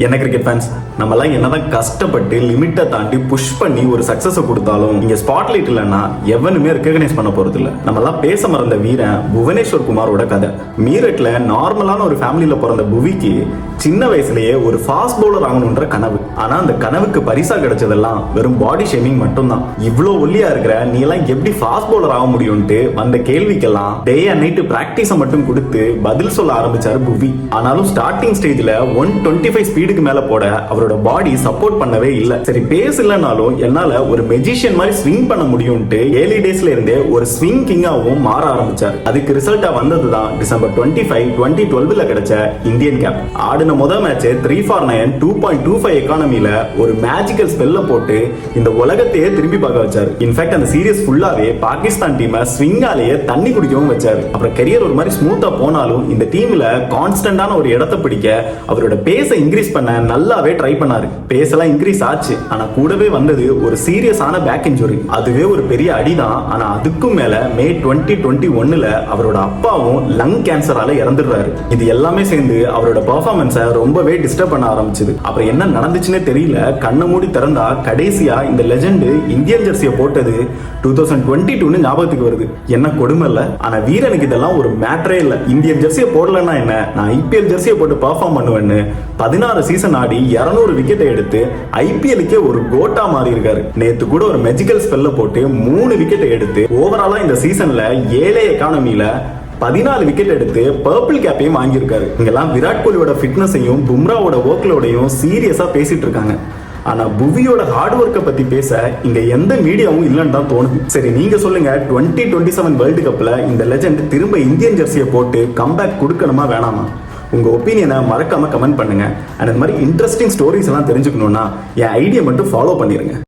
என்ன cricket fans, நம்மலாம் என்னதான் கஷ்டப்பட்டு லிமிட்டை தாண்டி புஷ் பண்ணி ஒரு சக்சஸை கொடுத்தாலும் இங்க ஸ்பாட்லைட் இல்லைன்னா எவனுமே ரெகக்னைஸ் பண்ண போறது இல்ல. நம்மலாம் பேச மறந்த வீரன் புவனேஸ்வர் குமாரோட கதை. மீரட்ல நார்மலான ஒரு ஃபேமிலியில பிறந்த புவிக்கு சின்ன வயசுலயே ஒரு ஃபாஸ்ட் பவுலர் ஆகணும்ன்ற கனவு. ஆனா அந்த கனவுக்கு பரிசா கிடைச்சதெல்லாம் வெறும் பாடி ஷேமிங் மட்டும்தான். இவ்வளோ ஒல்லியா இருக்கிற நீ எல்லாம் எப்படி ஃபாஸ்ட் பவுலர் ஆக முடியும்ட்டு வந்த கேள்விக்கெல்லாம் டே அண்ட் நைட் பிராக்டிஸை மட்டும் கொடுத்து பதில் சொல்ல ஆரம்பிச்சாரு புவி. ஆனாலும் ஸ்டார்டிங் ஸ்டேஜ்ல 125 ஸ்பீடுக்கு மேல போட அவரோட பாடி சப்போர்ட் பண்ணவே இல்ல. சரி பேஸ் இல்லைனாலும் என்னால ஒரு மெஜிஷியன் மாதிரி ஸ்விங் பண்ண முடியும்ட்டு ஏர்லி டேஸ்ல இருந்தே ஒரு ஸ்விங் கிங்காவும் மாற ஆரம்பிச்சாரு. அதுக்கு ரிசல்ட்டா வந்ததுதான் டிசம்பர் 25, 2012ல கிடைச்ச இந்தியன் கேப். ஆடின முதல் மேட்ச் 3 for 9 2.25 எக்கானமில ஒரு மேஜிக்கல் ஸ்பெல்ல போட்டு இந்த உலகத்தையே திரும்பி பார்க்க வச்சாரு. இன்ஃபேக்ட் அந்த சீரியஸ் ஃபுல்லாவே பாகிஸ்தான் டீமை ஸ்விங்காலேயே தண்ணி குடிக்கவும் வச்சாரு. அப்புறம் கெரியர் ஒரு மாதிரி ஸ்மூத்தா போனாலும் இந்த டீம்ல கான்ஸ்டன்டான ஒரு இடத்தை பிடிக்க அவரோட பேஸை இன்க்ரீஸ் பண்ண நல்லாவே ட்ரை பண்ணாரு. பேஸ் எல்லாம் இன்க்ரீஸ் ஆச்சு. ஆனா கூடவே வந்தது ஒரு சீரியஸான பேக் இன்ஜுரி. அதுவே ஒரு பெரிய அடிதான். ஆனா அதுக்கும் மேல மே 2021ல அவரோட அப்பாவும் லங் கேன்சரால இறந்துடுறாரு. இது எல்லாமே சேர்ந்து அவரோட பெர்ஃபார்மன்ஸை ரொம்பவே டிஸ்டர்ப் பண்ண ஆரம்பிச்சது. அப்புறம் என்ன நடந்துச்சுன்னே தெரியல. கண்ணை மூடி திறந்தா கடைசியா இந்த லெஜெண்ட் இந்தியன் ஜெர்சியை போட்டது 2022 ஞாபகத்துக்கு வருது. என்ன கொடுமை இல்ல. ஆனா வீரனுக்கு இதெல்லாம் ஒரு மேட்டரே இல்ல. இந்தியன் ஜெர்சியை போடலன்னா என்ன, நான் ஐபிஎல் ஜெர்சியை போட்டு பெர்ஃபார்ம் பண்ணுவேன்னு 16 சீசன் ஆடி 200 விக்கெட்டை எடுத்து ஐபிஎலுக்கே ஒரு கோட்டா மாறி இருக்காரு. நேத்து கூட ஒரு மேஜிக்கல் ஸ்பெல்ல போட்டு 3 விக்கெட்டை எடுத்து ஓவராலா இந்த சீசன்ல 7 எக்கானமில 14 விக்கெட் எடுத்து பர்பிள் கேப்பையும் வாங்கியிருக்காரு. இங்கெல்லாம் விராட் கோலியோட ஃபிட்னஸையும் பும்ராவோட ஒர்க்லோடையும் சீரியஸா பேசிட்டு இருக்காங்க. ஆனா புவியோட ஹார்ட் ஒர்க்கை பத்தி பேச இங்க எந்த மீடியாவும் இல்லைன்னு தான் தோணுது. சரி நீங்க சொல்லுங்க, 2027 வேர்ல்டு கப்ல இந்த லெஜெண்ட் திரும்ப இந்தியன் ஜெர்சியை போட்டு கம்பேக் கொடுக்கணுமா வேணாமா? உங்க ஒப்பீனியனை மறக்காம கமெண்ட் பண்ணுங்க. அந்த மாதிரி இன்ட்ரெஸ்டிங் ஸ்டோரிஸ் எல்லாம் தெரிஞ்சுக்கணும்னா என் ஐடியா மட்டும் ஃபாலோ பண்ணிருங்க.